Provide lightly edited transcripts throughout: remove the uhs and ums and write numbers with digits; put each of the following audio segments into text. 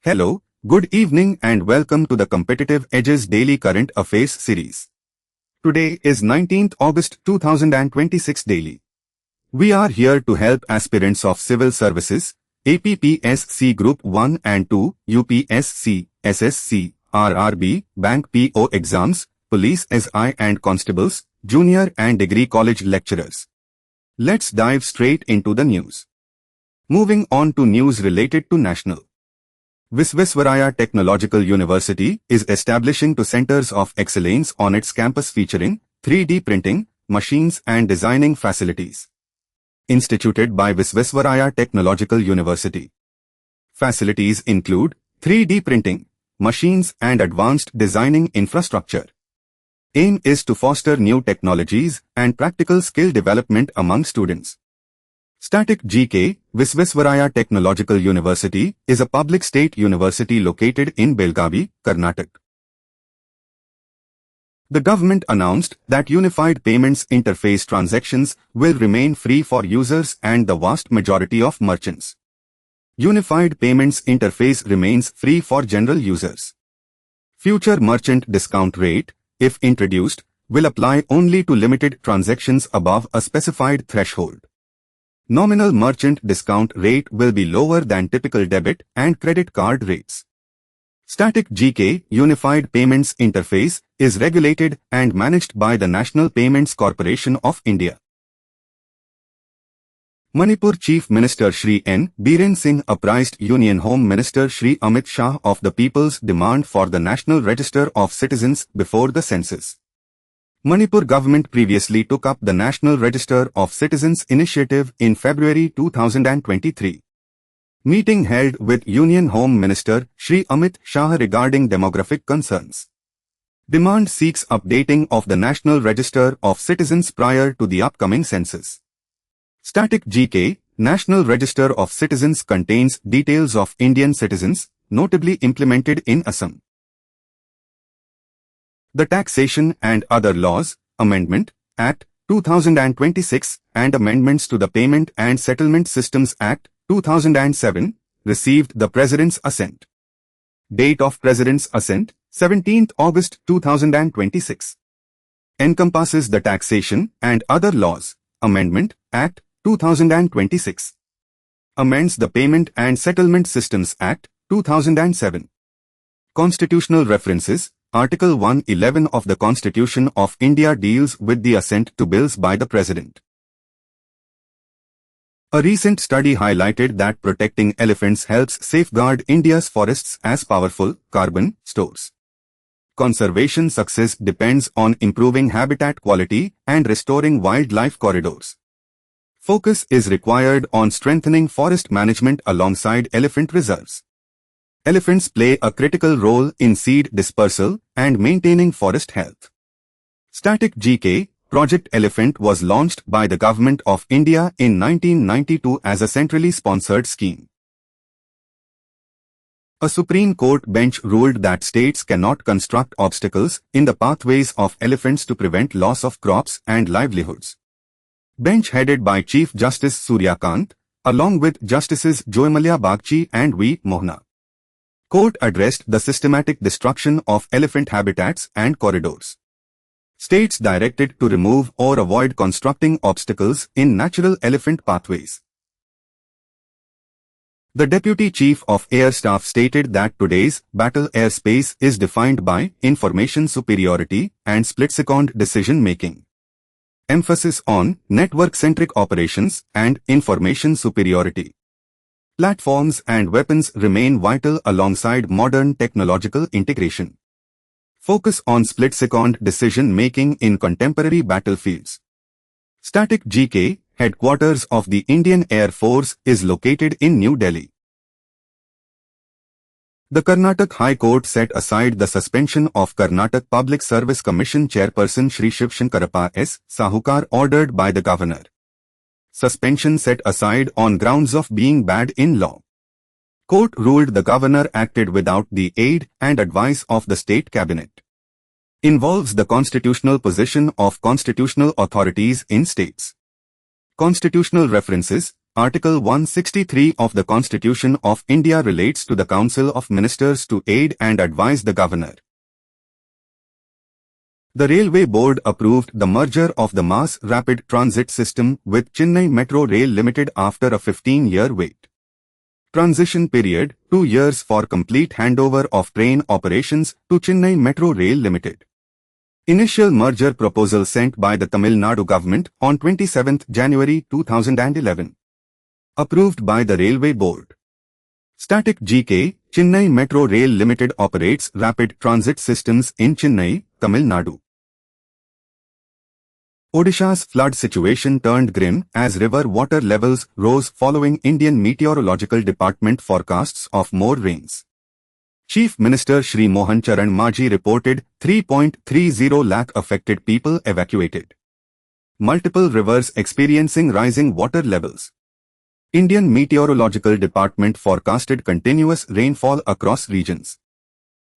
Hello, good evening and welcome to the Competitive Edges Daily Current Affairs series. Today is 19th August 2026 daily. We are here to help aspirants of civil services, APPSC Group 1 and 2, UPSC, SSC, RRB, Bank PO exams, Police SI and Constables, junior and degree college lecturers. Let's dive straight into the news. Moving on to news related to national. Visvesvaraya Technological University is establishing two centers of excellence on its campus featuring 3D printing, machines and designing facilities. Instituted by Visvesvaraya Technological University. Facilities include 3D printing, machines and advanced designing infrastructure. Aim is to foster new technologies and practical skill development among students. Static GK, Visvesvaraya Technological University is a public state university located in Belgavi, Karnataka. The government announced that Unified Payments Interface transactions will remain free for users and the vast majority of merchants. Unified Payments Interface remains free for general users. Future merchant discount rate, if introduced, will apply only to limited transactions above a specified threshold. Nominal merchant discount rate will be lower than typical debit and credit card rates. Static GK Unified Payments Interface is regulated and managed by the National Payments Corporation of India. Manipur Chief Minister Shri N. Biren Singh apprised Union Home Minister Shri Amit Shah of the people's demand for the National Register of Citizens before the census. Manipur government previously took up the National Register of Citizens initiative in February 2023. Meeting held with Union Home Minister Shri Amit Shah regarding demographic concerns. Demand seeks updating of the National Register of Citizens prior to the upcoming census. Static GK National Register of Citizens contains details of Indian citizens, notably implemented in Assam. The Taxation and Other Laws, Amendment, Act, 2026 and Amendments to the Payment and Settlement Systems Act, 2007, received the President's assent. Date of President's assent, 17th August 2026. Encompasses the Taxation and Other Laws, Amendment, Act, 2026. Amends the Payment and Settlement Systems Act, 2007. Constitutional references. Article 111 of the Constitution of India deals with the assent to bills by the President. A recent study highlighted that protecting elephants helps safeguard India's forests as powerful carbon stores. Conservation success depends on improving habitat quality and restoring wildlife corridors. Focus is required on strengthening forest management alongside elephant reserves. Elephants play a critical role in seed dispersal and maintaining forest health. Static GK Project Elephant was launched by the Government of India in 1992 as a centrally sponsored scheme. A Supreme Court bench ruled that states cannot construct obstacles in the pathways of elephants to prevent loss of crops and livelihoods. Bench headed by Chief Justice Suryakant, along with Justices Joymalia Bagchi and V. Mohna. Court addressed the systematic destruction of elephant habitats and corridors. States directed to remove or avoid constructing obstacles in natural elephant pathways. The Deputy Chief of Air Staff stated that today's battle airspace is defined by information superiority and split-second decision-making. Emphasis on network-centric operations and information superiority. Platforms and weapons remain vital alongside modern technological integration. Focus on split-second decision-making in contemporary battlefields. Static GK, headquarters of the Indian Air Force, is located in New Delhi. The Karnataka High Court set aside the suspension of Karnataka Public Service Commission Chairperson Shri Shiv Shankarappa S. Sahukar ordered by the Governor. Suspension set aside on grounds of being bad in law. Court ruled the Governor acted without the aid and advice of the State Cabinet. Involves the constitutional position of constitutional authorities in states. Constitutional references. Article 163 of the Constitution of India relates to the Council of Ministers to aid and advise the Governor. The Railway Board approved the merger of the Mass Rapid Transit System with Chennai Metro Rail Limited after a 15-year wait. Transition period, 2 years for complete handover of train operations to Chennai Metro Rail Limited. Initial merger proposal sent by the Tamil Nadu government on 27 January 2011. Approved by the Railway Board. Static GK, Chennai Metro Rail Limited operates rapid transit systems in Chennai, Tamil Nadu. Odisha's flood situation turned grim as river water levels rose following Indian Meteorological Department forecasts of more rains. Chief Minister Shri Mohan Charan Majhi reported 3.30 lakh affected people evacuated. Multiple rivers experiencing rising water levels. Indian Meteorological Department forecasted continuous rainfall across regions.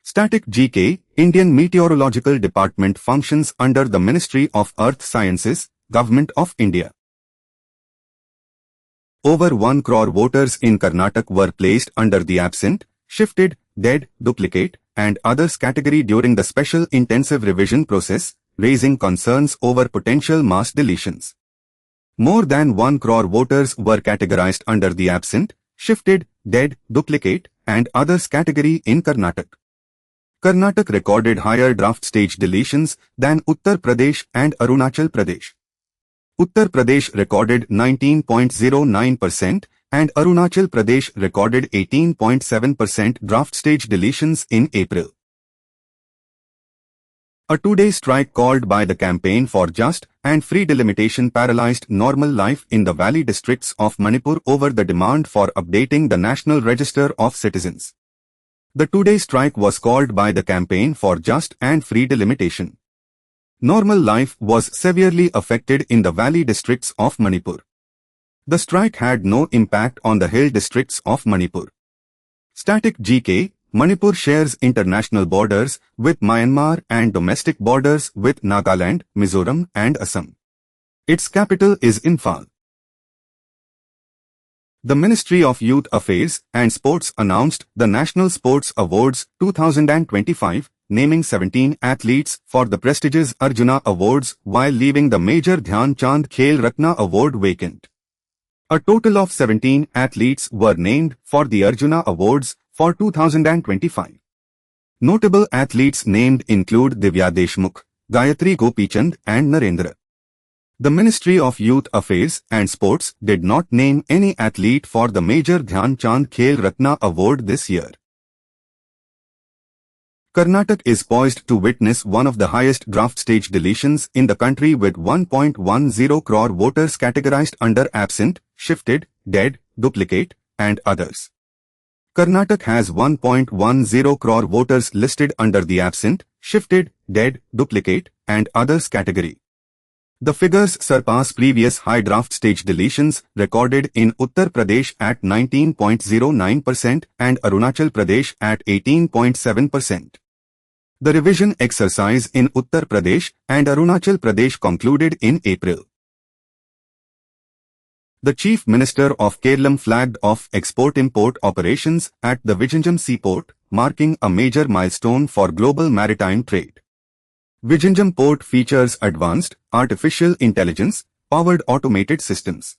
Static GK, Indian Meteorological Department functions under the Ministry of Earth Sciences, Government of India. Over 1 crore voters in Karnataka were placed under the absent, shifted, dead, duplicate, and others category during the special intensive revision process, raising concerns over potential mass deletions. More than 1 crore voters were categorized under the absent, shifted, dead, duplicate, and others category in Karnataka. Karnataka recorded higher draft stage deletions than Uttar Pradesh and Arunachal Pradesh. Uttar Pradesh recorded 19.09% and Arunachal Pradesh recorded 18.7% draft stage deletions in April. A 2-day strike called by the Campaign for Just and Free Delimitation paralyzed normal life in the valley districts of Manipur over the demand for updating the National Register of Citizens. The 2-day strike was called by the Campaign for Just and Free Delimitation. Normal life was severely affected in the valley districts of Manipur. The strike had no impact on the hill districts of Manipur. Static GK, Manipur shares international borders with Myanmar and domestic borders with Nagaland, Mizoram and Assam. Its capital is Imphal. The Ministry of Youth Affairs and Sports announced the National Sports Awards 2025, naming 17 athletes for the prestigious Arjuna Awards while leaving the Major Dhyan Chand Khel Ratna Award vacant. A total of 17 athletes were named for the Arjuna Awards for 2025. Notable athletes named include Divya Deshmukh, Gayatri Gopichand and Narendra. The Ministry of Youth Affairs and Sports did not name any athlete for the Major Dhyan Chand Khel Ratna Award this year. Karnataka is poised to witness one of the highest draft stage deletions in the country with 1.10 crore voters categorized under absent, shifted, dead, duplicate, and others. Karnataka has 1.10 crore voters listed under the absent, shifted, dead, duplicate, and others category. The figures surpass previous high draft stage deletions recorded in Uttar Pradesh at 19.09% and Arunachal Pradesh at 18.7%. The revision exercise in Uttar Pradesh and Arunachal Pradesh concluded in April. The Chief Minister of Kerala flagged off export-import operations at the Vizhinjam seaport, marking a major milestone for global maritime trade. Vizhinjam port features advanced, artificial intelligence-powered automated systems.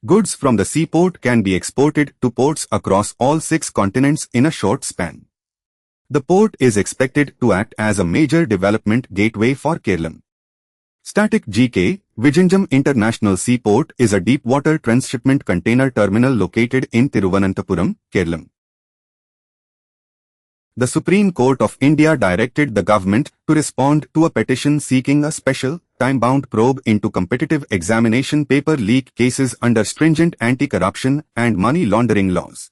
Goods from the seaport can be exported to ports across all 6 continents in a short span. The port is expected to act as a major development gateway for Kerala. Static GK, Vizhinjam International Seaport is a deep-water transshipment container terminal located in Thiruvananthapuram, Kerala. The Supreme Court of India directed the government to respond to a petition seeking a special, time-bound probe into competitive examination paper leak cases under stringent anti-corruption and money laundering laws.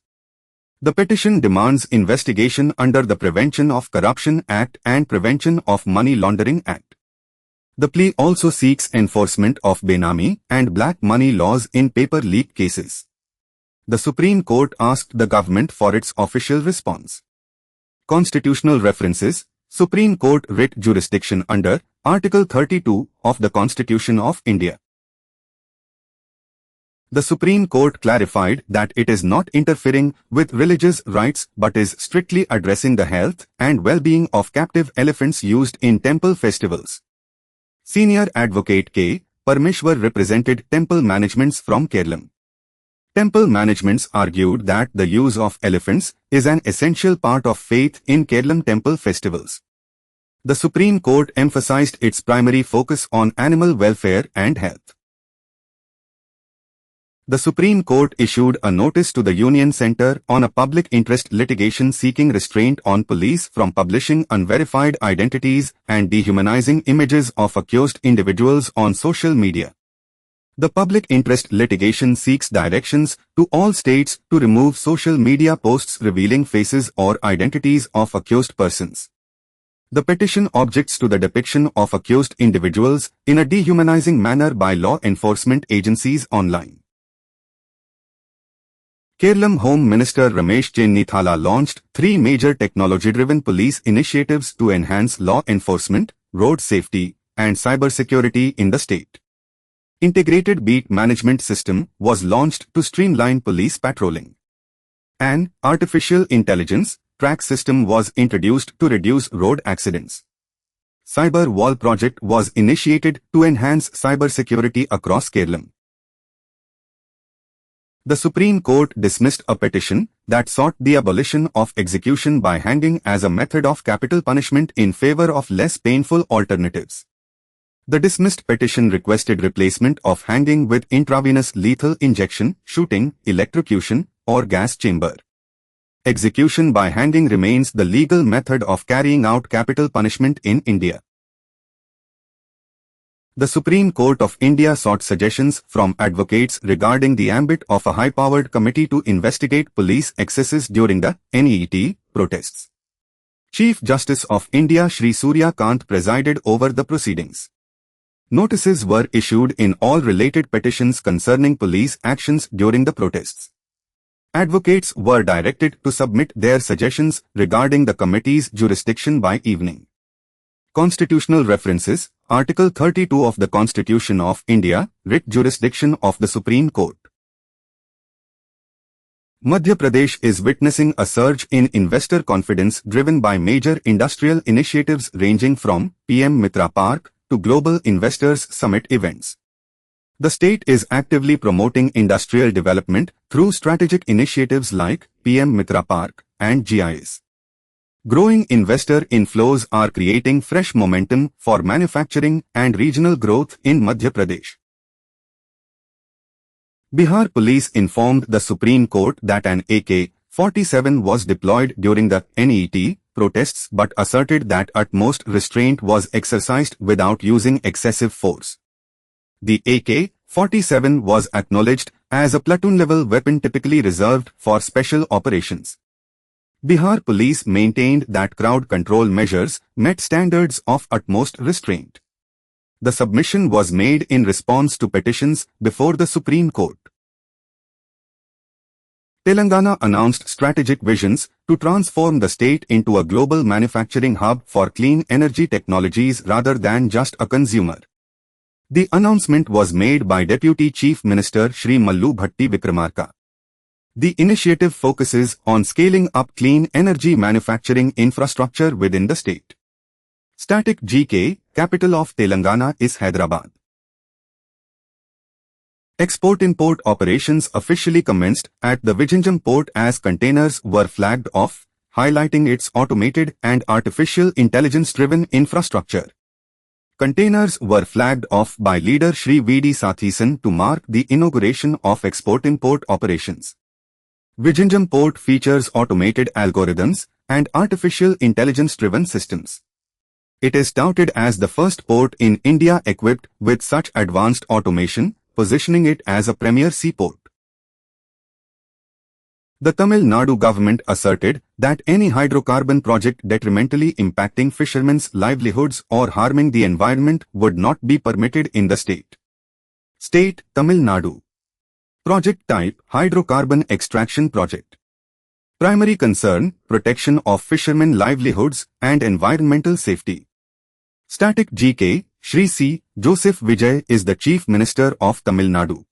The petition demands investigation under the Prevention of Corruption Act and Prevention of Money Laundering Act. The plea also seeks enforcement of Benami and black money laws in paper leak cases. The Supreme Court asked the government for its official response. Constitutional references, Supreme Court writ jurisdiction under Article 32 of the Constitution of India. The Supreme Court clarified that it is not interfering with religious rights but is strictly addressing the health and well-being of captive elephants used in temple festivals. Senior Advocate K. Parmeshwar represented temple managements from Kerala. Temple managements argued that the use of elephants is an essential part of faith in Kerala temple festivals. The Supreme Court emphasized its primary focus on animal welfare and health. The Supreme Court issued a notice to the Union Centre on a public interest litigation seeking restraint on police from publishing unverified identities and dehumanizing images of accused individuals on social media. The public interest litigation seeks directions to all states to remove social media posts revealing faces or identities of accused persons. The petition objects to the depiction of accused individuals in a dehumanizing manner by law enforcement agencies online. Kerala Home Minister Ramesh Chennithala launched 3 major technology-driven police initiatives to enhance law enforcement, road safety, and cybersecurity in the state. Integrated Beat Management System was launched to streamline police patrolling. An artificial intelligence track system was introduced to reduce road accidents. Cyber Wall project was initiated to enhance cybersecurity across Kerala. The Supreme Court dismissed a petition that sought the abolition of execution by hanging as a method of capital punishment in favor of less painful alternatives. The dismissed petition requested replacement of hanging with intravenous lethal injection, shooting, electrocution, or gas chamber. Execution by hanging remains the legal method of carrying out capital punishment in India. The Supreme Court of India sought suggestions from advocates regarding the ambit of a high-powered committee to investigate police excesses during the NET protests. Chief Justice of India Shri Surya Kant presided over the proceedings. Notices were issued in all related petitions concerning police actions during the protests. Advocates were directed to submit their suggestions regarding the committee's jurisdiction by evening. Constitutional references, Article 32 of the Constitution of India, writ jurisdiction of the Supreme Court. Madhya Pradesh is witnessing a surge in investor confidence driven by major industrial initiatives ranging from PM Mitra Park to Global Investors Summit events. The state is actively promoting industrial development through strategic initiatives like PM Mitra Park and GIS. Growing investor inflows are creating fresh momentum for manufacturing and regional growth in Madhya Pradesh. Bihar police informed the Supreme Court that an AK-47 was deployed during the NET protests but asserted that utmost restraint was exercised without using excessive force. The AK-47 was acknowledged as a platoon-level weapon typically reserved for special operations. Bihar police maintained that crowd control measures met standards of utmost restraint. The submission was made in response to petitions before the Supreme Court. Telangana announced strategic visions to transform the state into a global manufacturing hub for clean energy technologies rather than just a consumer. The announcement was made by Deputy Chief Minister Shri Mallu Bhatti Vikramarka. The initiative focuses on scaling up clean energy manufacturing infrastructure within the state. Static GK, capital of Telangana is Hyderabad. Export-import operations officially commenced at the Vizhinjam port as containers were flagged off, highlighting its automated and artificial intelligence-driven infrastructure. Containers were flagged off by leader Shri V.D. Sathisan to mark the inauguration of export-import operations. Vizhinjam port features automated algorithms and artificial intelligence-driven systems. It is touted as the first port in India equipped with such advanced automation, positioning it as a premier seaport. The Tamil Nadu government asserted that any hydrocarbon project detrimentally impacting fishermen's livelihoods or harming the environment would not be permitted in the state. State, Tamil Nadu. Project type, hydrocarbon extraction project. Primary concern, protection of fishermen livelihoods and environmental safety. Static GK, Shri C. Joseph Vijay is the Chief Minister of Tamil Nadu.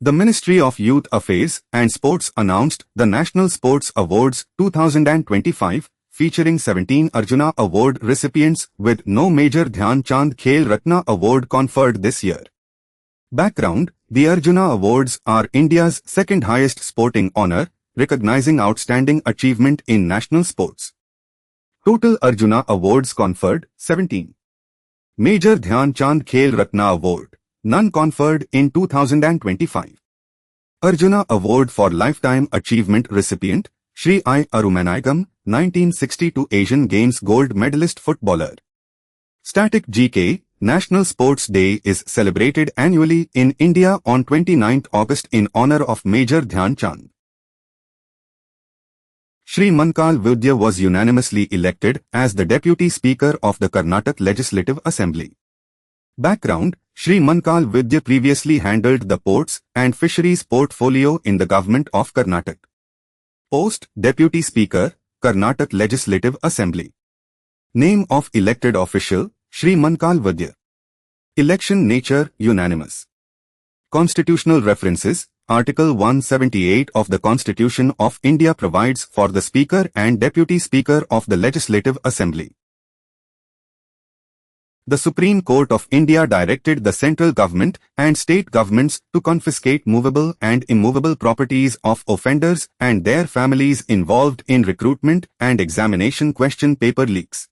The Ministry of Youth Affairs and Sports announced the National Sports Awards 2025, featuring 17 Arjuna Award recipients with no Major Dhyan Chand Khel Ratna Award conferred this year. Background: the Arjuna Awards are India's second highest sporting honor, recognizing outstanding achievement in national sports. Total Arjuna Awards conferred, 17. Major Dhyan Chand Khel Ratna Award, none conferred in 2025. Arjuna Award for Lifetime Achievement recipient, Shri I. Arumanagam, 1962 Asian Games gold medalist footballer. Static GK. National Sports Day is celebrated annually in India on 29th August in honor of Major Dhyan Chand. Shri Mankal Vidya was unanimously elected as the Deputy Speaker of the Karnataka Legislative Assembly. Background: Shri Mankal Vidya previously handled the ports and fisheries portfolio in the government of Karnataka. Post: Deputy Speaker, Karnataka Legislative Assembly. Name of elected official: Shri Mankal Vidya. Election nature: unanimous. Constitutional references: Article 178 of the Constitution of India provides for the Speaker and Deputy Speaker of the Legislative Assembly. The Supreme Court of India directed the central government and state governments to confiscate movable and immovable properties of offenders and their families involved in recruitment and examination question paper leaks.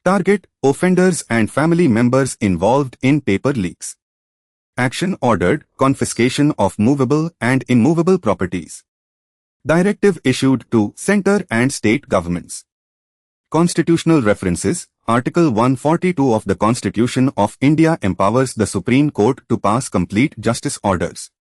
Target: offenders and family members involved in paper leaks. Action ordered: confiscation of movable and immovable properties. Directive issued to centre and state governments. Constitutional references: Article 142 of the Constitution of India empowers the Supreme Court to pass complete justice orders.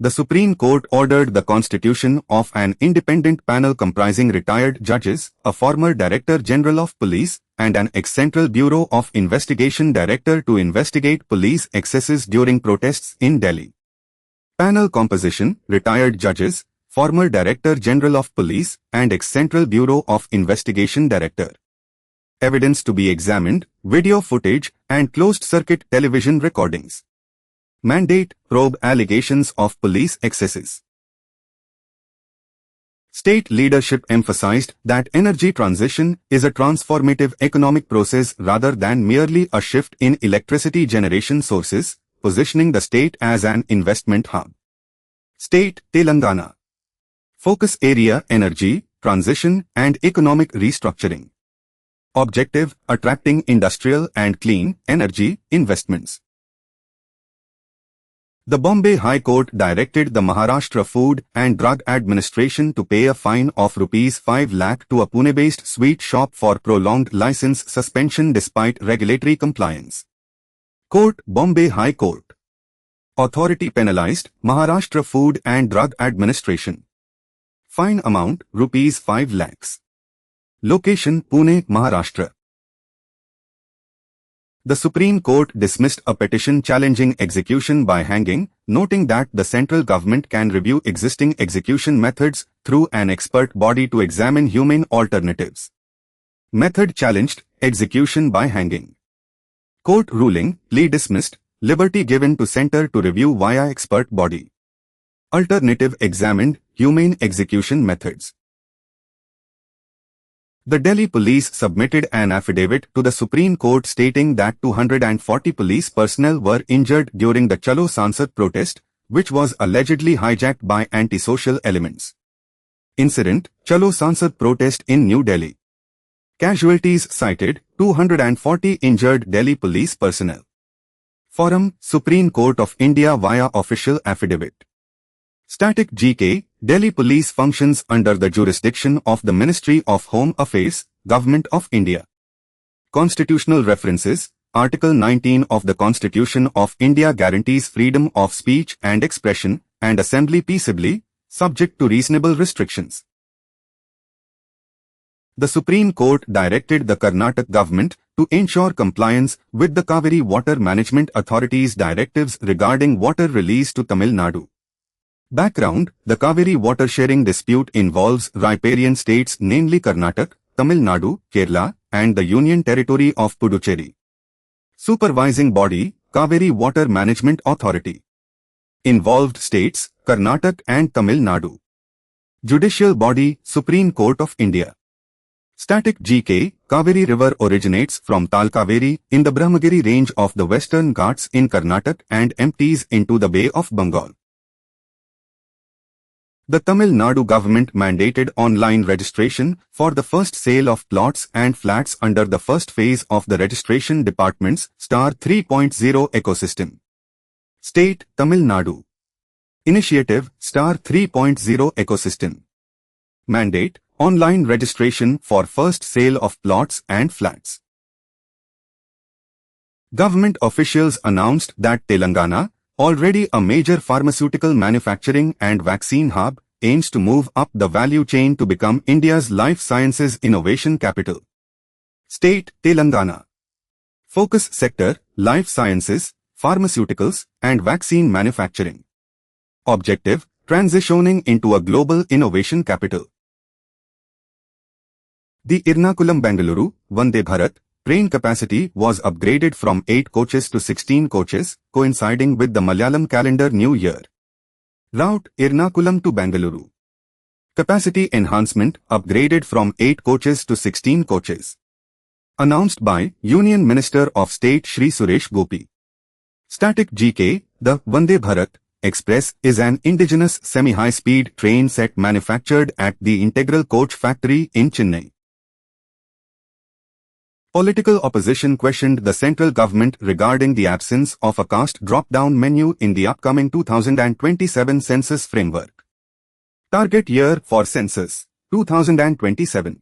The Supreme Court ordered the constitution of an independent panel comprising retired judges, a former Director General of Police, and an ex-Central Bureau of Investigation Director to investigate police excesses during protests in Delhi. Panel composition: retired judges, former Director General of Police, and ex-Central Bureau of Investigation Director. Evidence to be examined: video footage and closed-circuit television recordings. Mandate: probe allegations of police excesses. State leadership emphasized that energy transition is a transformative economic process rather than merely a shift in electricity generation sources, positioning the state as an investment hub. State: Telangana. Focus area: energy, transition and economic restructuring. Objective: attracting industrial and clean energy investments. The Bombay High Court directed the Maharashtra Food and Drug Administration to pay a fine of Rs 5 lakh to a Pune-based sweet shop for prolonged license suspension despite regulatory compliance. Court: Bombay High Court. Authority penalized: Maharashtra Food and Drug Administration. Fine amount: Rs 5 lakhs. Location: Pune, Maharashtra. The Supreme Court dismissed a petition challenging execution by hanging, noting that the central government can review existing execution methods through an expert body to examine humane alternatives. Method challenged: execution by hanging. Court ruling: plea dismissed, liberty given to centre to review via expert body. Alternative examined: humane execution methods. The Delhi police submitted an affidavit to the Supreme Court stating that 240 police personnel were injured during the Chalo Sansad protest, which was allegedly hijacked by antisocial elements. Incident: Chalo Sansad protest in New Delhi. Casualties cited: 240 injured Delhi police personnel. Forum: Supreme Court of India via official affidavit. Static GK. Delhi Police functions under the jurisdiction of the Ministry of Home Affairs, Government of India. Constitutional references: Article 19 of the Constitution of India guarantees freedom of speech and expression and assembly peaceably, subject to reasonable restrictions. The Supreme Court directed the Karnataka government to ensure compliance with the Kaveri Water Management Authority's directives regarding water release to Tamil Nadu. Background: the Kaveri water sharing dispute involves riparian states namely Karnataka, Tamil Nadu, Kerala, and the Union Territory of Puducherry. Supervising body: Kaveri Water Management Authority. Involved states, Karnataka and Tamil Nadu. Judicial body, Supreme Court of India. Static GK, Kaveri River originates from Talkaveri in the Brahmagiri range of the Western Ghats in Karnataka and empties into the Bay of Bengal. The Tamil Nadu government mandated online registration for the first sale of plots and flats under the first phase of the registration department's Star 3.0 ecosystem. State, Tamil Nadu. Initiative, Star 3.0 ecosystem. Mandate, online registration for first sale of plots and flats. Government officials announced that Telangana, already a major pharmaceutical manufacturing and vaccine hub, aims to move up the value chain to become India's life sciences innovation capital. State, Telangana. Focus sector, life sciences, pharmaceuticals, and vaccine manufacturing. Objective, transitioning into a global innovation capital. The Ernakulam-Bengaluru, Vande Bharat, train capacity was upgraded from 8 coaches to 16 coaches, coinciding with the Malayalam calendar New Year. Route, Ernakulam to Bengaluru. Capacity enhancement upgraded from 8 coaches to 16 coaches. Announced by Union Minister of State Shri Suresh Gopi. Static GK, the Vande Bharat Express is an indigenous semi-high-speed train set manufactured at the Integral Coach Factory in Chennai. Political opposition questioned the central government regarding the absence of a caste drop-down menu in the upcoming 2027 census framework. Target year for census, 2027.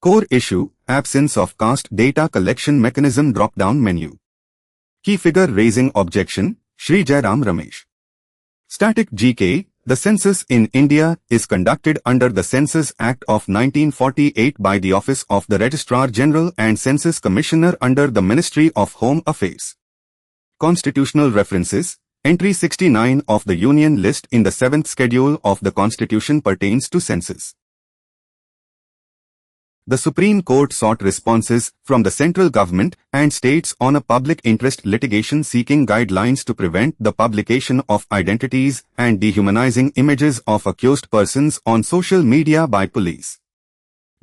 Core issue, absence of caste data collection mechanism drop-down menu. Key figure raising objection, Shri Jairam Ramesh. Static GK, the census in India is conducted under the Census Act of 1948 by the Office of the Registrar General and Census Commissioner under the Ministry of Home Affairs. Constitutional references, Entry 69 of the Union List in the 7th Schedule of the Constitution pertains to census. The Supreme Court sought responses from the central government and states on a public interest litigation seeking guidelines to prevent the publication of identities and dehumanizing images of accused persons on social media by police.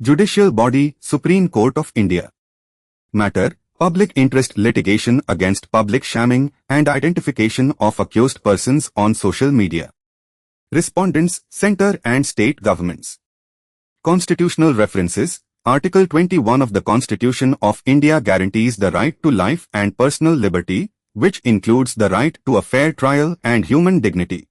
Judicial body, Supreme Court of India. Matter, public interest litigation against public shaming and identification of accused persons on social media. Respondents, center and state governments. Constitutional references. Article 21 of the Constitution of India guarantees the right to life and personal liberty, which includes the right to a fair trial and human dignity.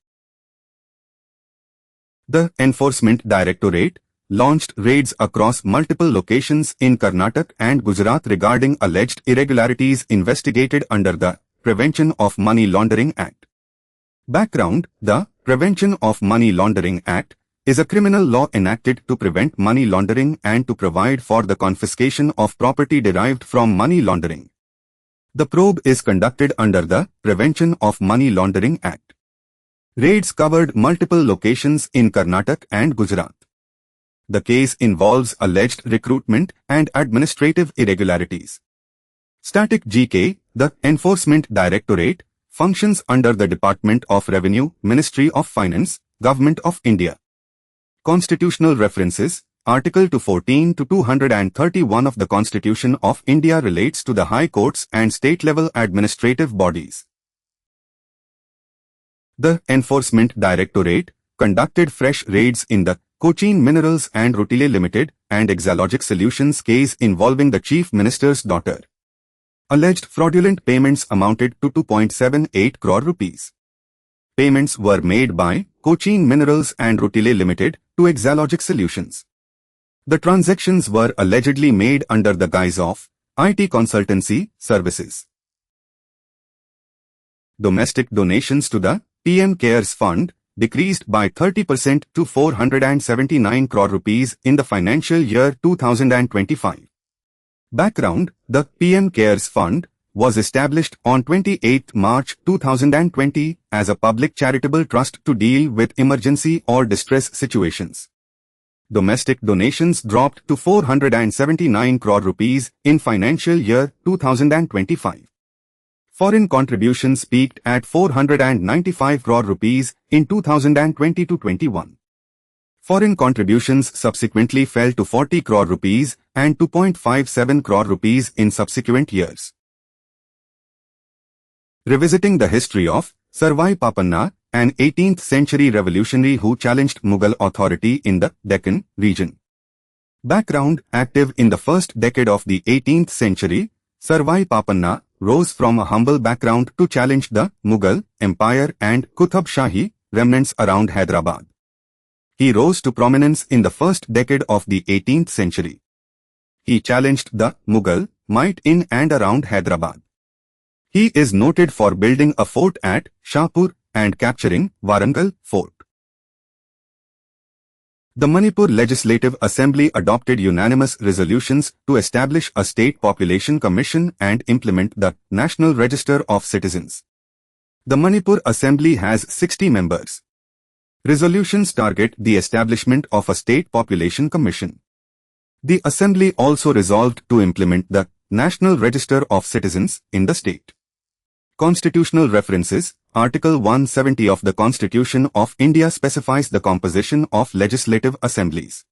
The Enforcement Directorate launched raids across multiple locations in Karnataka and Gujarat regarding alleged irregularities investigated under the Prevention of Money Laundering Act. Background: the Prevention of Money Laundering Act is a criminal law enacted to prevent money laundering and to provide for the confiscation of property derived from money laundering. The probe is conducted under the Prevention of Money Laundering Act. Raids covered multiple locations in Karnataka and Gujarat. The case involves alleged recruitment and administrative irregularities. Static GK, the Enforcement Directorate, functions under the Department of Revenue, Ministry of Finance, Government of India. Constitutional references, Article 214 to 231 of the Constitution of India relates to the High Courts and state-level administrative bodies. The Enforcement Directorate conducted fresh raids in the Cochin Minerals and Rutile Limited and Exalogic Solutions case involving the Chief Minister's daughter. Alleged fraudulent payments amounted to 2.78 crore rupees. Payments were made by Cochin Minerals and Rutile Limited to Exalogic Solutions. The transactions were allegedly made under the guise of IT consultancy services. Domestic donations to the PM Cares Fund decreased by 30% to 479 crore rupees in the financial year 2025. Background: the PM Cares Fund was established on 28 March 2020 as a public charitable trust to deal with emergency or distress situations. Domestic donations dropped to 479 crore rupees in financial year 2025. Foreign contributions peaked at 495 crore rupees in 2020-21. Foreign contributions subsequently fell to 40 crore rupees and 2.57 crore rupees in subsequent years. Revisiting the history of Sarvai Papanna, an 18th century revolutionary who challenged Mughal authority in the Deccan region. Background: active in the first decade of the 18th century, Sarvai Papanna rose from a humble background to challenge the Mughal Empire and Qutb Shahi remnants around Hyderabad. He rose to prominence in the first decade of the 18th century. He challenged the Mughal might in and around Hyderabad. He is noted for building a fort at Shahpur and capturing Warangal Fort. The Manipur Legislative Assembly adopted unanimous resolutions to establish a state population commission and implement the National Register of Citizens. The Manipur Assembly has 60 members. Resolutions target the establishment of a state population commission. The Assembly also resolved to implement the National Register of Citizens in the state. Constitutional references: Article 170 of the Constitution of India specifies the composition of legislative assemblies.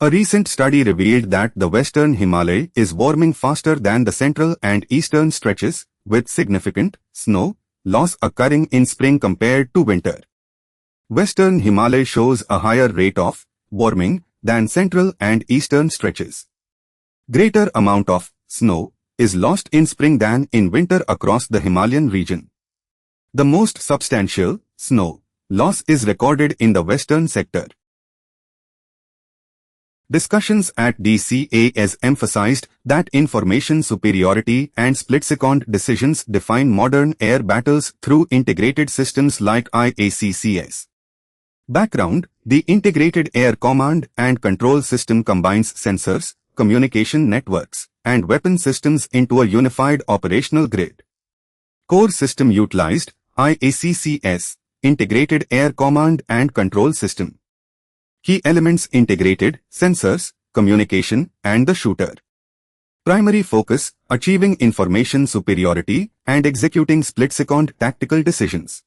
A recent study revealed that the Western Himalaya is warming faster than the central and eastern stretches, with significant snow loss occurring in spring compared to winter. Western Himalaya shows a higher rate of warming than central and eastern stretches. Greater amount of snow is lost in spring than in winter across the Himalayan region. The most substantial snow loss is recorded in the western sector. Discussions at DCAS emphasized that information superiority and split-second decisions define modern air battles through integrated systems like IACCS. Background: the Integrated Air Command and Control System combines sensors, communication networks, and weapon systems into a unified operational grid. Core system utilized: IACCS, Integrated Air Command and Control System. Key elements: integrated sensors, communication, and the shooter. Primary focus: achieving information superiority and executing split-second tactical decisions.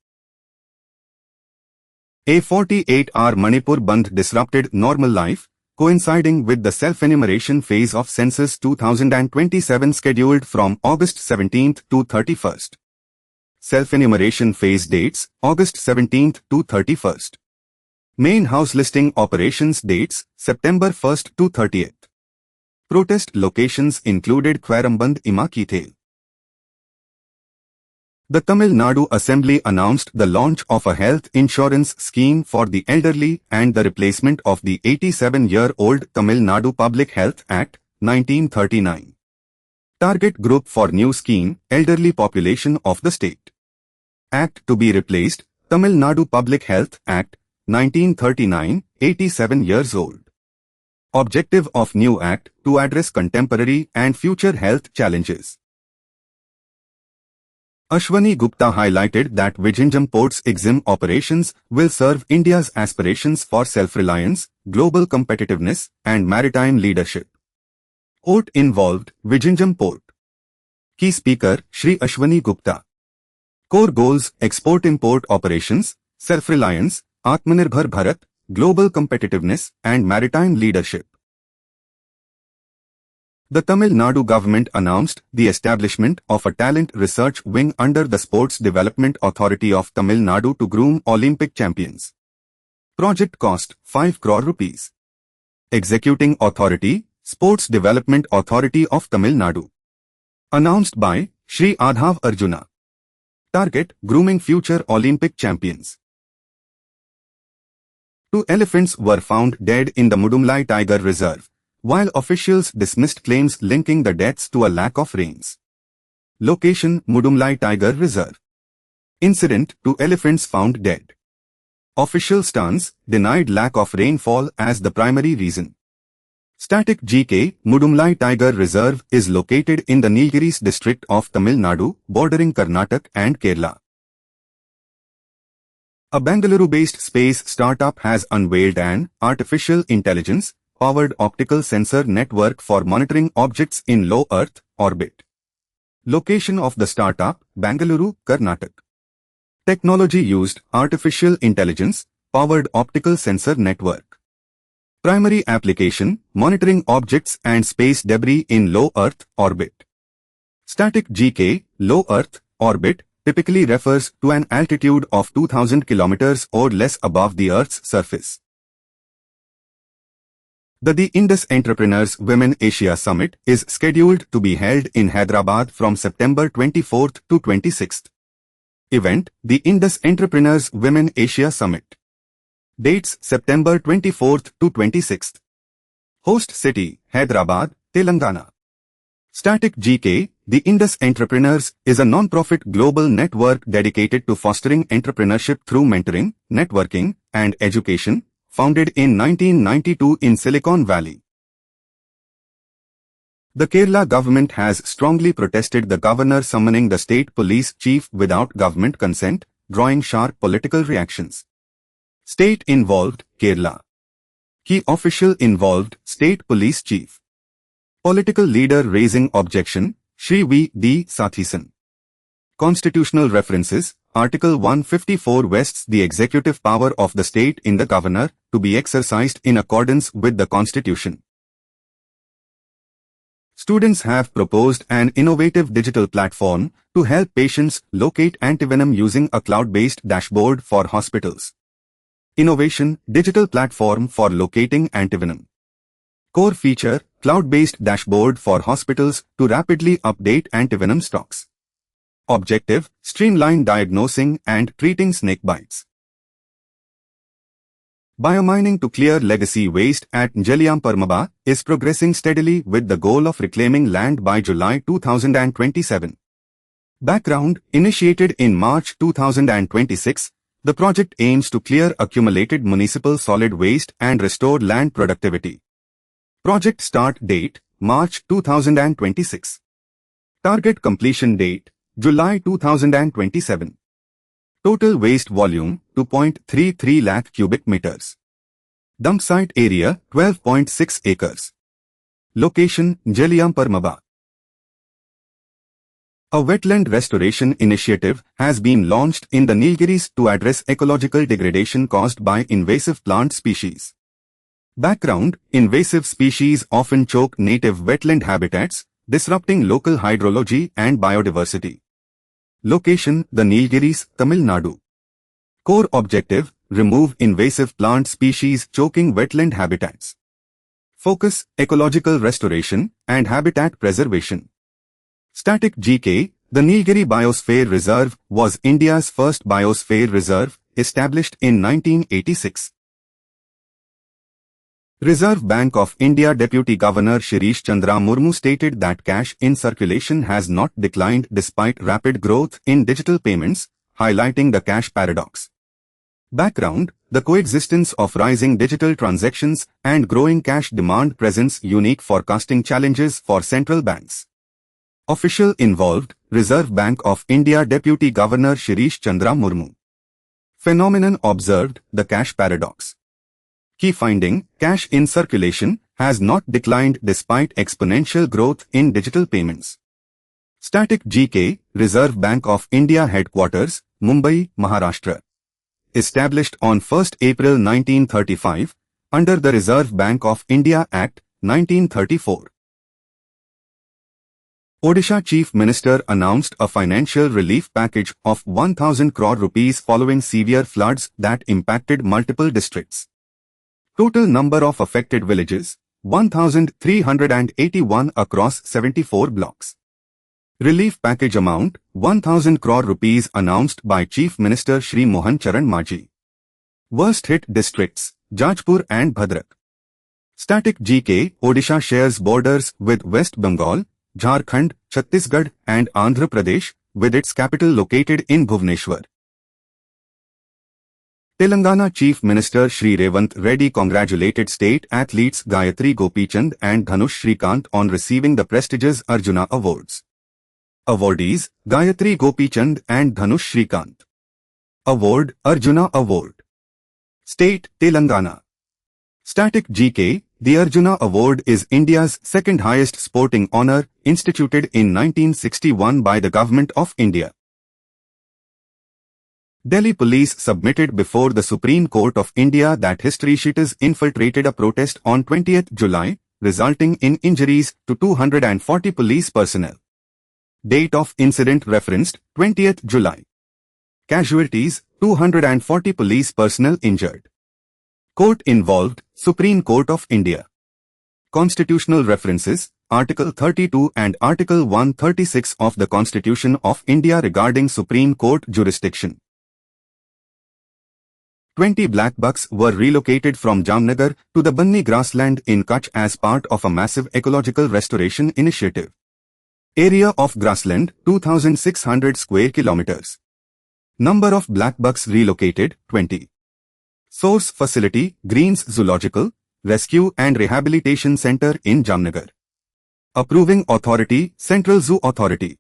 A 48-hour Manipur Bandh disrupted normal life, coinciding with the self-enumeration phase of Census 2027 scheduled from August 17th to 31st. Self-enumeration phase dates: August 17th to 31st. Main house listing operations dates: September 1st to 30th. Protest locations included Kwaramband Imakithel. The Tamil Nadu Assembly announced the launch of a health insurance scheme for the elderly and the replacement of the 87-year-old Tamil Nadu Public Health Act, 1939. Target group for new scheme: elderly population of the state. Act to be replaced: Tamil Nadu Public Health Act, 1939, 87 years old. Objective of new act: to address contemporary and future health challenges. Ashwani Gupta highlighted that Vizhinjam Port's EXIM operations will serve India's aspirations for self-reliance, global competitiveness, and maritime leadership. Port involved: Vizhinjam Port. Key speaker: Shri Ashwani Gupta. Core goals: export-import operations, self-reliance, Atmanirbhar Bharat, global competitiveness, and maritime leadership. The Tamil Nadu government announced the establishment of a talent research wing under the Sports Development Authority of Tamil Nadu to groom Olympic champions. Project cost: 5 crore rupees. Executing authority: Sports Development Authority of Tamil Nadu. Announced by Shri Adhav Arjuna. Target: grooming future Olympic champions. 2 elephants were found dead in the Mudumlai Tiger Reserve, while officials dismissed claims linking the deaths to a lack of rains. Location: Mudumlai Tiger Reserve. Incident: 2 elephants found dead. Official stance: denied lack of rainfall as the primary reason. Static GK: Mudumlai Tiger Reserve is located in the Nilgiris district of Tamil Nadu, bordering Karnataka and Kerala. A Bengaluru-based space startup has unveiled an artificial intelligence-powered optical sensor network for monitoring objects in low Earth orbit. Location of the startup, Bangalore, Karnataka. Technology used, artificial intelligence, powered optical sensor network. Primary application, monitoring objects and space debris in low Earth orbit. Static GK, low Earth orbit, typically refers to an altitude of 2000 kilometers or less above the Earth's surface. The Indus Entrepreneurs Women Asia Summit is scheduled to be held in Hyderabad from September 24th to 26th. Event, the Indus Entrepreneurs Women Asia Summit. Dates, September 24th to 26th. Host city, Hyderabad, Telangana. Static GK, the Indus Entrepreneurs, is a non-profit global network dedicated to fostering entrepreneurship through mentoring, networking, and education, founded in 1992 in Silicon Valley. The Kerala government has strongly protested the governor summoning the state police chief without government consent, drawing sharp political reactions. State involved, Kerala. Key official involved, state police chief. Political leader raising objection, Shri V. D. Sathisan. Constitutional references, Article 154 vests the executive power of the state in the governor to be exercised in accordance with the constitution. Students have proposed an innovative digital platform to help patients locate antivenom using a cloud-based dashboard for hospitals. Innovation, digital platform for locating antivenom. Core feature, cloud-based dashboard for hospitals to rapidly update antivenom stocks. Objective, streamline diagnosing and treating snake bites. Biomining to clear legacy waste at Njeliamparmaba is progressing steadily with the goal of reclaiming land by July 2027. Background, initiated in March 2026, the project aims to clear accumulated municipal solid waste and restore land productivity. Project start date, March 2026. Target completion date, July 2027. Total waste volume, 2.33 lakh cubic meters. Dump site area, 12.6 acres. Location, Njeliamparmaba. A wetland restoration initiative has been launched in the Nilgiris to address ecological degradation caused by invasive plant species. Background, invasive species often choke native wetland habitats, disrupting local hydrology and biodiversity. Location, the Nilgiris, Tamil Nadu. Core objective, remove invasive plant species choking wetland habitats. Focus, ecological restoration and habitat preservation. Static GK, the Nilgiri Biosphere Reserve was India's first biosphere reserve, established in 1986. Reserve Bank of India Deputy Governor Shirish Chandra Murmu stated that cash in circulation has not declined despite rapid growth in digital payments, highlighting the cash paradox. Background, the coexistence of rising digital transactions and growing cash demand presents unique forecasting challenges for central banks. Official involved, Reserve Bank of India Deputy Governor Shirish Chandra Murmu. Phenomenon observed, the cash paradox. Key finding, cash in circulation has not declined despite exponential growth in digital payments. Static GK, Reserve Bank of India Headquarters, Mumbai, Maharashtra. Established on 1st April 1935, under the Reserve Bank of India Act, 1934. Odisha Chief Minister announced a financial relief package of 1,000 crore rupees following severe floods that impacted multiple districts. Total number of affected villages, 1,381 across 74 blocks. Relief package amount, 1,000 crore rupees announced by Chief Minister Shri Mohan Charan Majhi. Worst hit districts, Jajpur and Bhadrak. Static GK, Odisha shares borders with West Bengal, Jharkhand, Chhattisgarh and Andhra Pradesh, with its capital located in Bhubaneswar. Telangana Chief Minister Shri Revant Reddy congratulated state athletes Gayatri Gopichand and Dhanush Shrikant on receiving the prestigious Arjuna Awards. Awardees, Gayatri Gopichand and Dhanush Shrikant. Award, Arjuna Award. State, Telangana. Static GK. The Arjuna Award is India's second highest sporting honour, instituted in 1961 by the Government of India. Delhi police submitted before the Supreme Court of India that history sheeters infiltrated a protest on 20th July, resulting in injuries to 240 police personnel. Date of incident referenced 20th July. Casualties 240 police personnel injured. Court involved Supreme Court of India. Constitutional references Article 32 and Article 136 of the Constitution of India regarding Supreme Court jurisdiction. 20 black bucks were relocated from Jamnagar to the Banni grassland in Kutch as part of a massive ecological restoration initiative. Area of grassland 2,600 square kilometers. Number of black bucks relocated 20. Source facility Greens Zoological, Rescue and Rehabilitation Center in Jamnagar. Approving authority Central Zoo Authority.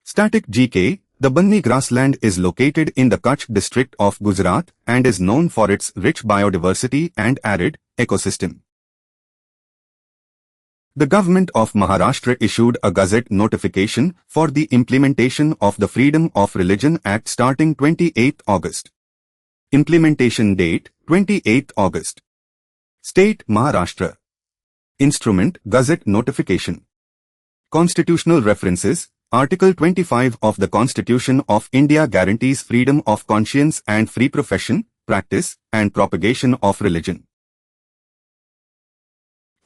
Static GK. The Banni grassland is located in the Kutch district of Gujarat and is known for its rich biodiversity and arid ecosystem. The Government of Maharashtra issued a Gazette notification for the implementation of the Freedom of Religion Act starting 28 August. Implementation date 28 August. State Maharashtra. Instrument Gazette notification. Constitutional references Article 25 of the Constitution of India guarantees freedom of conscience and free profession, practice, and propagation of religion.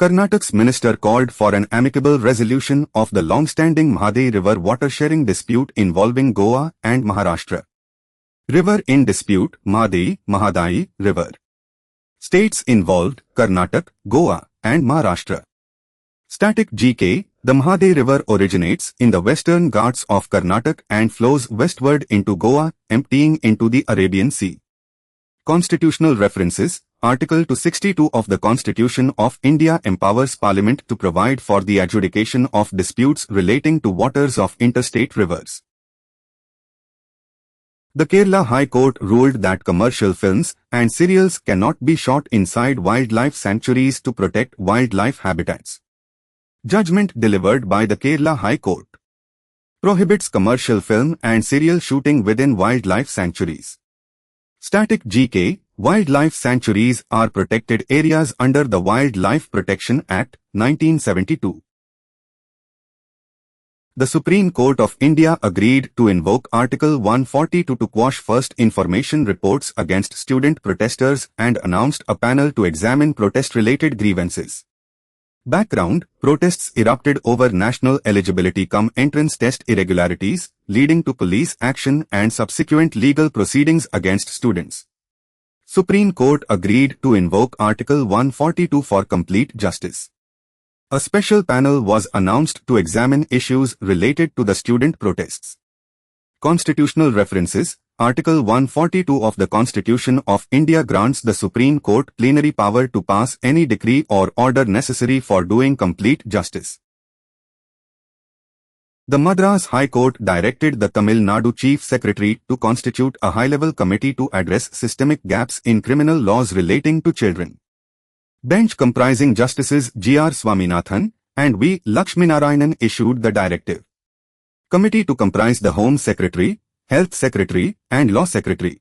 Karnataka's minister called for an amicable resolution of the long-standing Mahade River water-sharing dispute involving Goa and Maharashtra. River in dispute Mahadai River. States involved Karnataka, Goa, and Maharashtra. Static GK. The Mahade River originates in the western Ghats of Karnataka and flows westward into Goa, emptying into the Arabian Sea. Constitutional references Article 262 of the Constitution of India empowers Parliament to provide for the adjudication of disputes relating to waters of interstate rivers. The Kerala High Court ruled that commercial films and serials cannot be shot inside wildlife sanctuaries to protect wildlife habitats. Judgment delivered by the Kerala High Court prohibits commercial film and serial shooting within wildlife sanctuaries. Static GK. Wildlife sanctuaries are protected areas under the Wildlife Protection Act, 1972. The Supreme Court of India agreed to invoke Article 142 to quash first information reports against student protesters and announced a panel to examine protest-related grievances. Background: protests erupted over national eligibility entrance test irregularities, leading to police action and subsequent legal proceedings against students. Supreme Court agreed to invoke Article 142 for complete justice. A special panel was announced to examine issues related to the student protests. Constitutional references Article 142 of the Constitution of India grants the Supreme Court plenary power to pass any decree or order necessary for doing complete justice. The Madras High Court directed the Tamil Nadu Chief Secretary to constitute a high-level committee to address systemic gaps in criminal laws relating to children. Bench comprising Justices G.R. Swaminathan and V. Lakshminarayanan issued the directive. Committee to comprise the Home Secretary, Health Secretary, and Law Secretary.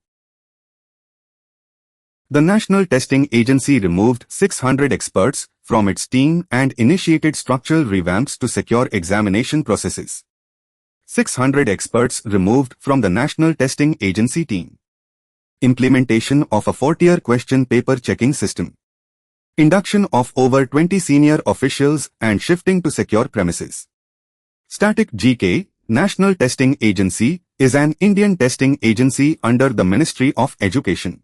The National Testing Agency removed 600 experts from its team and initiated structural revamps to secure examination processes. 600 experts removed from the National Testing Agency team. Implementation of a 4-tier question paper checking system. Induction of over 20 senior officials and shifting to secure premises. Static GK, National Testing Agency, is an Indian testing agency under the Ministry of Education.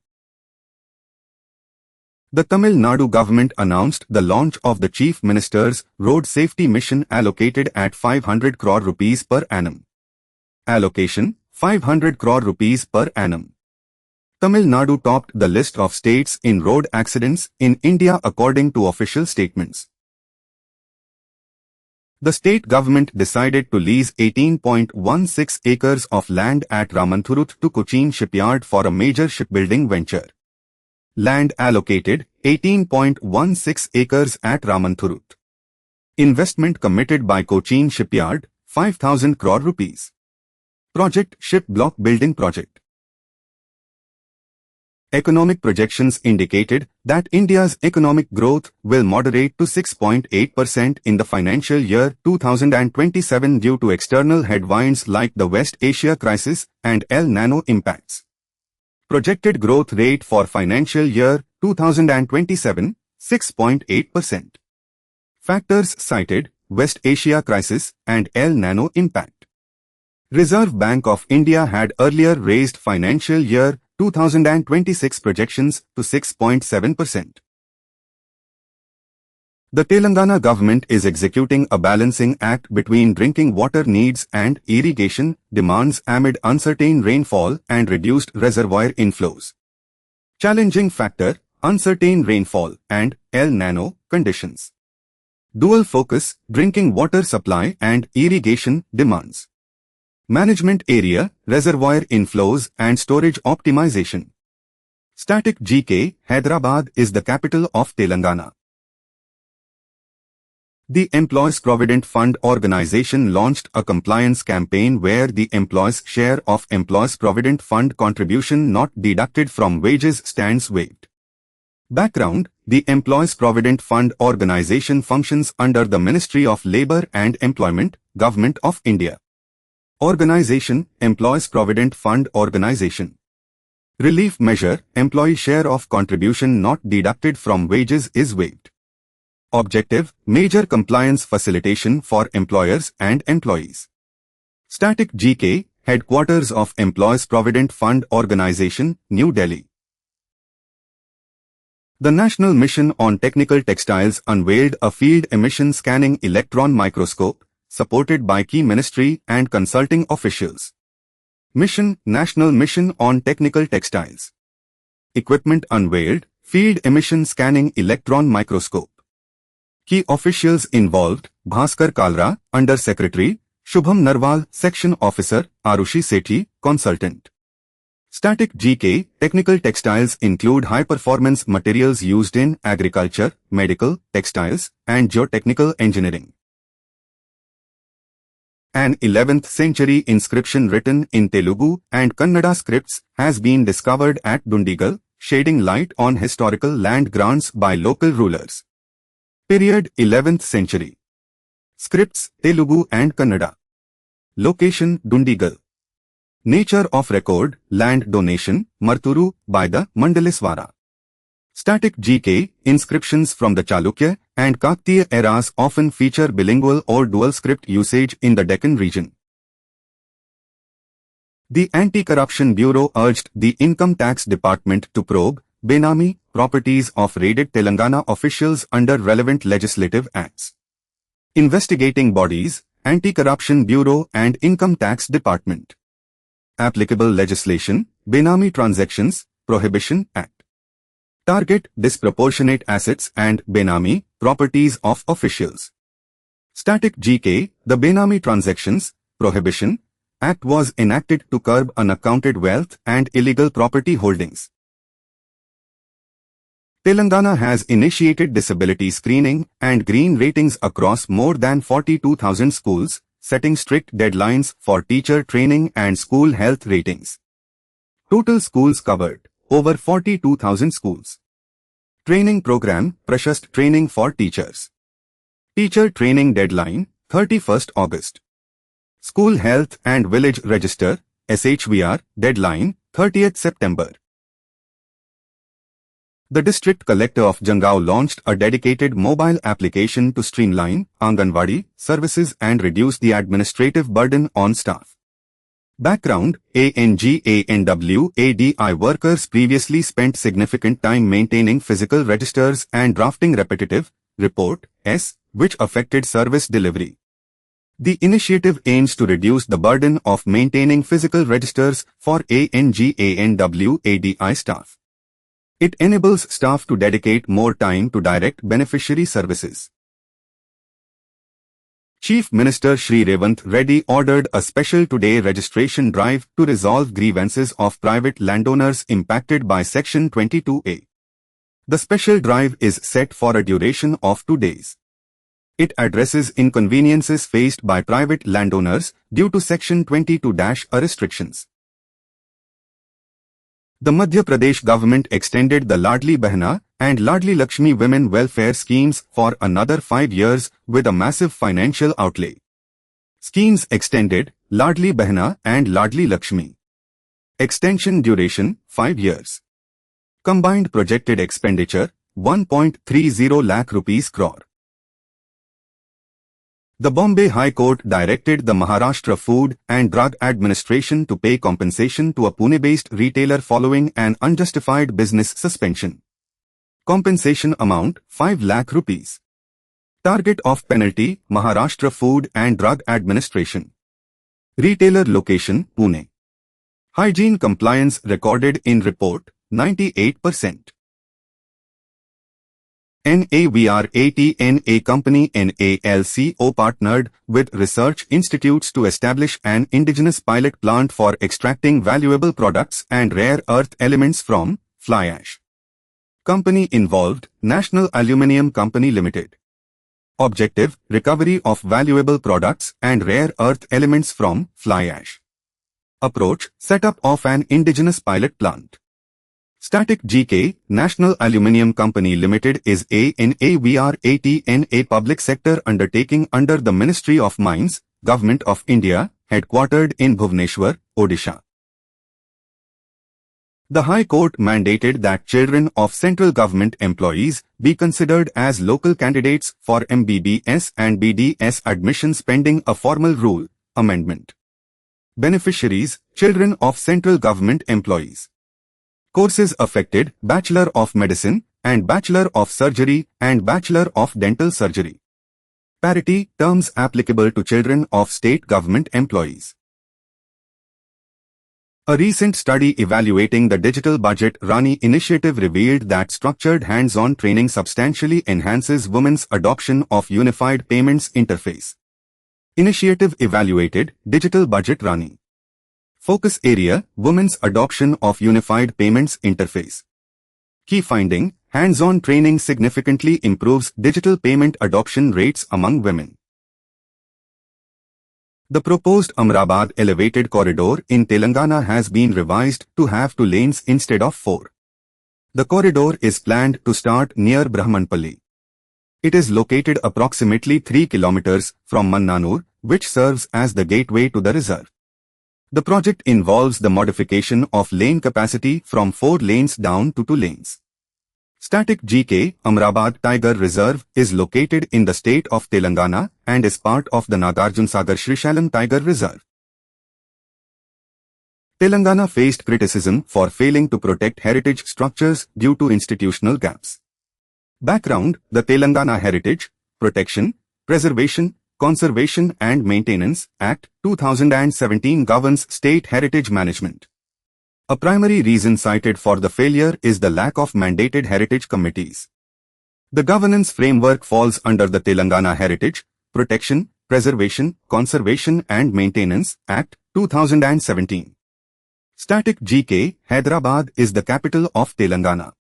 The Tamil Nadu government announced the launch of the Chief Minister's Road Safety Mission allocated at 500 crore rupees per annum. Allocation 500 crore rupees per annum. Tamil Nadu topped the list of states in road accidents in India according to official statements. The state government decided to lease 18.16 acres of land at Ramanthurut to Cochin shipyard for a major shipbuilding venture. Land allocated 18.16 acres at Ramanthurut. Investment committed by Cochin Shipyard, 5,000 crore rupees. Project Ship Block Building Project. Economic projections indicated that India's economic growth will moderate to 6.8% in the financial year 2027 due to external headwinds like the West Asia crisis and El Nino impacts. Projected growth rate for financial year 2027, 6.8%. Factors cited: West Asia crisis and El Nino impact. Reserve Bank of India had earlier raised financial year 2026 projections to 6.7%. The Telangana government is executing a balancing act between drinking water needs and irrigation demands amid uncertain rainfall and reduced reservoir inflows. Challenging factor: uncertain rainfall and El Nino conditions. Dual focus: drinking water supply and irrigation demands. Management area, reservoir inflows and storage optimization. Static GK: Hyderabad is the capital of Telangana. The Employees Provident Fund organization launched a compliance campaign where the employees' share of Employees Provident Fund contribution not deducted from wages stands waived. Background: the Employees Provident Fund organization functions under the Ministry of Labour and Employment, Government of India. Organization: Employees Provident Fund Organization. Relief measure: employee share of contribution not deducted from wages is waived. Objective: major compliance facilitation for employers and employees. Static GK: Headquarters of Employees Provident Fund Organization, New Delhi. The National Mission on Technical Textiles unveiled a field emission scanning electron microscope, supported by key ministry and consulting officials. Mission: National Mission on Technical Textiles. Equipment unveiled: field emission scanning electron microscope. Key officials involved: Bhaskar Kalra, Under Secretary; Shubham Narwal, Section Officer; Arushi Sethi, Consultant. Static GK: technical textiles include high-performance materials used in agriculture, medical, textiles, and geotechnical engineering. An 11th century inscription written in Telugu and Kannada scripts has been discovered at Dundigal, shedding light on historical land grants by local rulers. Period: 11th century. Scripts: Telugu and Kannada. Location: Dundigal. Nature of record: land donation, Marturu, by the Mandaliswara. Static GK: inscriptions from the Chalukya and Kaktiya eras often feature bilingual or dual script usage in the Deccan region. The Anti-Corruption Bureau urged the Income Tax Department to probe Benami properties of raided Telangana officials under relevant legislative acts. Investigating bodies: Anti-Corruption Bureau and Income Tax Department. Applicable legislation: Benami Transactions Prohibition Act. Target: disproportionate assets and Benami properties of officials. Static GK: the Benami Transactions Prohibition Act was enacted to curb unaccounted wealth and illegal property holdings. Telangana has initiated disability screening and green ratings across more than 42,000 schools, setting strict deadlines for teacher training and school health ratings. Total schools covered: over 42,000 schools. Training program: Prashast training for teachers. Teacher training deadline: 31st August. School Health and Village Register (SHVR) deadline: 30th September. The District Collector of Jangaon launched a dedicated mobile application to streamline Anganwadi services and reduce the administrative burden on staff. Background: ANGANWADI workers previously spent significant time maintaining physical registers and drafting repetitive report S, which affected service delivery. The initiative aims to reduce the burden of maintaining physical registers for ANGANWADI staff. It enables staff to dedicate more time to direct beneficiary services. Chief Minister Shri Revant Reddy ordered a special two-day registration drive to resolve grievances of private landowners impacted by Section 22A. The special drive is set for a duration of 2 days. It addresses inconveniences faced by private landowners due to Section 22-A restrictions. The Madhya Pradesh government extended the Ladli Behna and Ladli Lakshmi women welfare schemes for another 5 years with a massive financial outlay. Schemes extended, Ladli Behna and Ladli Lakshmi. Extension duration, 5 years. Combined projected expenditure, 1.30 lakh rupees crore. The Bombay High Court directed the Maharashtra Food and Drug Administration to pay compensation to a Pune-based retailer following an unjustified business suspension. Compensation amount, 5 lakh rupees. Target of penalty, Maharashtra Food and Drug Administration. Retailer location, Pune. Hygiene compliance recorded in report, 98%. NAVRATNA company NALCO partnered with research institutes to establish an indigenous pilot plant for extracting valuable products and rare earth elements from fly ash. Company involved, National Aluminium Company Limited. Objective, recovery of valuable products and rare earth elements from fly ash. Approach, setup of an indigenous pilot plant. Static GK, National Aluminium Company Limited is a NAVRATNA public sector undertaking under the Ministry of Mines, Government of India, headquartered in Bhubaneswar, Odisha. The High Court mandated that children of central government employees be considered as local candidates for MBBS and BDS admissions pending a formal rule amendment. Beneficiaries, children of central government employees. Courses affected, Bachelor of Medicine and Bachelor of Surgery and Bachelor of Dental Surgery. Parity, terms applicable to children of state government employees. A recent study evaluating the Digital Budget Rani initiative revealed that structured hands-on training substantially enhances women's adoption of Unified Payments Interface. Initiative evaluated, Digital Budget Rani. Focus area, women's adoption of Unified Payments Interface. Key finding, hands-on training significantly improves digital payment adoption rates among women. The proposed Amrabad elevated corridor in Telangana has been revised to have 2 lanes instead of 4. The corridor is planned to start near Brahmanpalli. It is located approximately 3 kilometers from Mannanur, which serves as the gateway to the reserve. The project involves the modification of lane capacity from 4 lanes down to 2 lanes. Static GK, Amrabad Tiger Reserve is located in the state of Telangana and is part of the Nagarjunsagar Srishalam Tiger Reserve. Telangana faced criticism for failing to protect heritage structures due to institutional gaps. Background, the Telangana Heritage, Protection, Preservation, Conservation and Maintenance Act 2017 governs state heritage management. A primary reason cited for the failure is the lack of mandated heritage committees. The governance framework falls under the Telangana Heritage, Protection, Preservation, Conservation and Maintenance Act 2017. Static GK, Hyderabad is the capital of Telangana.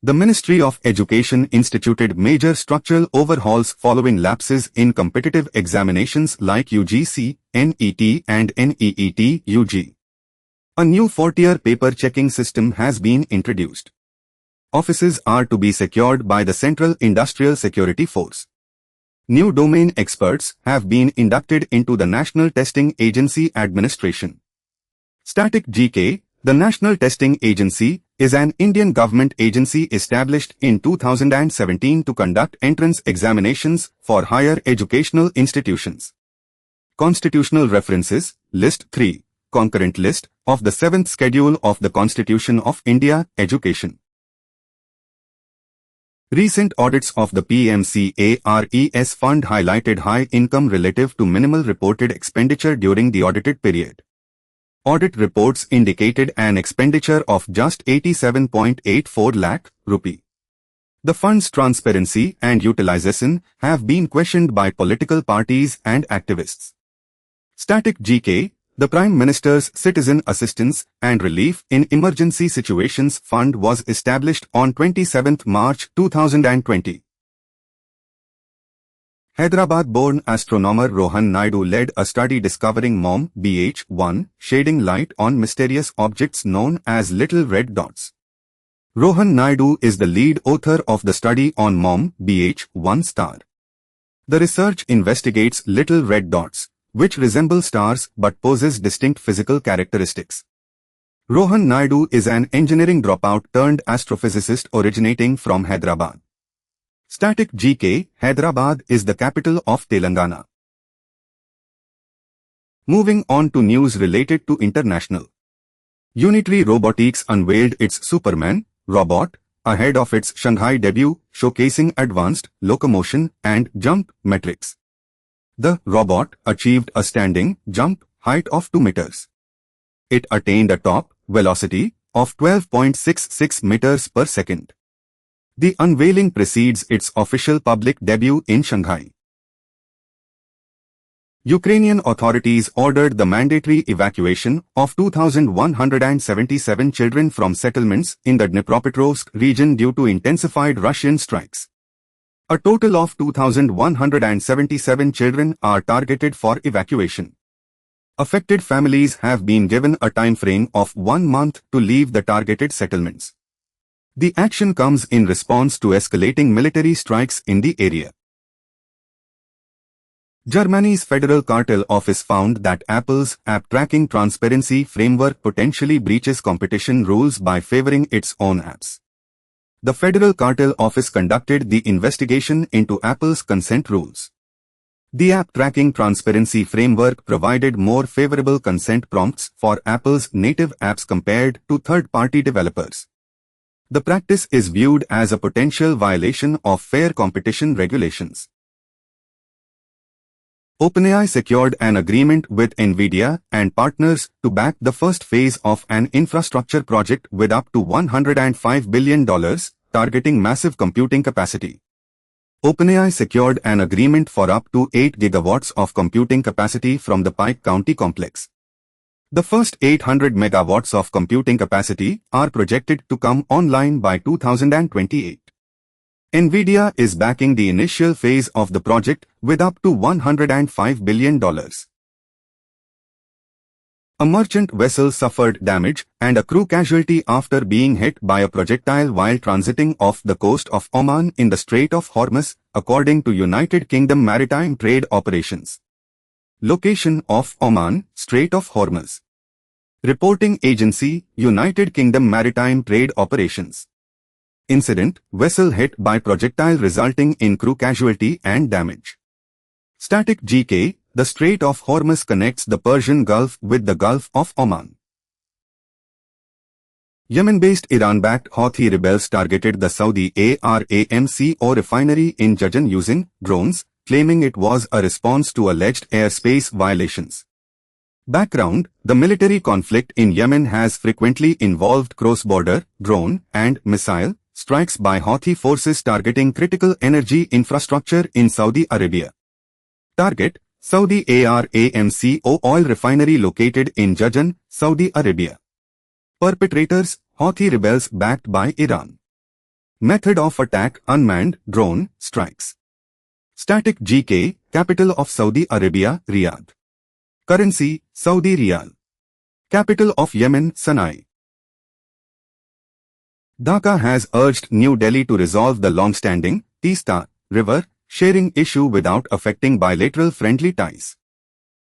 The Ministry of Education instituted major structural overhauls following lapses in competitive examinations like UGC, NET and NEET UG. A new 4-tier paper checking system has been introduced. Offices are to be secured by the Central Industrial Security Force. New domain experts have been inducted into the National Testing Agency administration. Static GK, the National Testing Agency, is an Indian government agency established in 2017 to conduct entrance examinations for higher educational institutions. Constitutional references, List 3, concurrent list of the 7th schedule of the Constitution of India, Education. Recent audits of the PMCARES fund highlighted high income relative to minimal reported expenditure during the audited period. Audit reports indicated an expenditure of just 87.84 lakh rupee. The fund's transparency and utilization have been questioned by political parties and activists. Static GK, The Prime Minister's Citizen Assistance and Relief in Emergency Situations Fund was established on 27 March 2020. Hyderabad-born astronomer Rohan Naidu led a study discovering MOM BH1, shedding light on mysterious objects known as little red dots. Rohan Naidu is the lead author of the study on MOM BH1 star. The research investigates little red dots, which resemble stars but possess distinct physical characteristics. Rohan Naidu is an engineering dropout turned astrophysicist originating from Hyderabad. Static GK, Hyderabad is the capital of Telangana. Moving on to news related to international. Unitary Robotics unveiled its Superman robot ahead of its Shanghai debut, showcasing advanced locomotion and jump metrics. The robot achieved a standing jump height of 2 meters. It attained a top velocity of 12.66 meters per second. The unveiling precedes its official public debut in Shanghai. Ukrainian authorities ordered the mandatory evacuation of 2,177 children from settlements in the Dnipropetrovsk region due to intensified Russian strikes. A total of 2,177 children are targeted for evacuation. Affected families have been given a time frame of 1 month to leave the targeted settlements. The action comes in response to escalating military strikes in the area. Germany's Federal Cartel Office found that Apple's app tracking transparency framework potentially breaches competition rules by favoring its own apps. The Federal Cartel Office conducted the investigation into Apple's consent rules. The app tracking transparency framework provided more favorable consent prompts for Apple's native apps compared to third-party developers. The practice is viewed as a potential violation of fair competition regulations. OpenAI secured an agreement with NVIDIA and partners to back the first phase of an infrastructure project with up to $105 billion, targeting massive computing capacity. OpenAI secured an agreement for up to 8 gigawatts of computing capacity from the Pike County complex. The first 800 megawatts of computing capacity are projected to come online by 2028. NVIDIA is backing the initial phase of the project with up to $105 billion. A merchant vessel suffered damage and a crew casualty after being hit by a projectile while transiting off the coast of Oman in the Strait of Hormuz, according to United Kingdom Maritime Trade Operations. Location of Oman, Strait of Hormuz. Reporting agency, United Kingdom Maritime Trade Operations. Incident, vessel hit by projectile resulting in crew casualty and damage. Static GK, the Strait of Hormuz connects the Persian Gulf with the Gulf of Oman. Yemen-based Iran-backed Houthi rebels targeted the Saudi ARAMC oil refinery in Jazan using drones, claiming it was a response to alleged airspace violations. Background: the military conflict in Yemen has frequently involved cross-border, drone, and missile strikes by Houthi forces targeting critical energy infrastructure in Saudi Arabia. Target: Saudi ARAMC oil refinery located in Jazan, Saudi Arabia. Perpetrators: Houthi rebels backed by Iran. Method of attack: unmanned drone strikes. Static GK, capital of Saudi Arabia, Riyadh. Currency: Saudi Riyal. Capital of Yemen, Sana'a. Dhaka has urged New Delhi to resolve the long-standing Teesta River sharing issue without affecting bilateral friendly ties.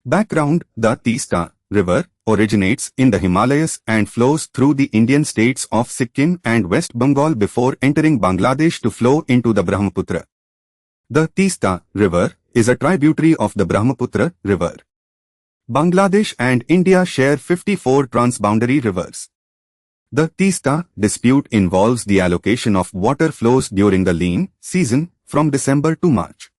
Background: the Teesta River originates in the Himalayas and flows through the Indian states of Sikkim and West Bengal before entering Bangladesh to flow into the Brahmaputra. The Teesta River is a tributary of the Brahmaputra River. Bangladesh and India share 54 transboundary rivers. The Teesta dispute involves the allocation of water flows during the lean season from December to March.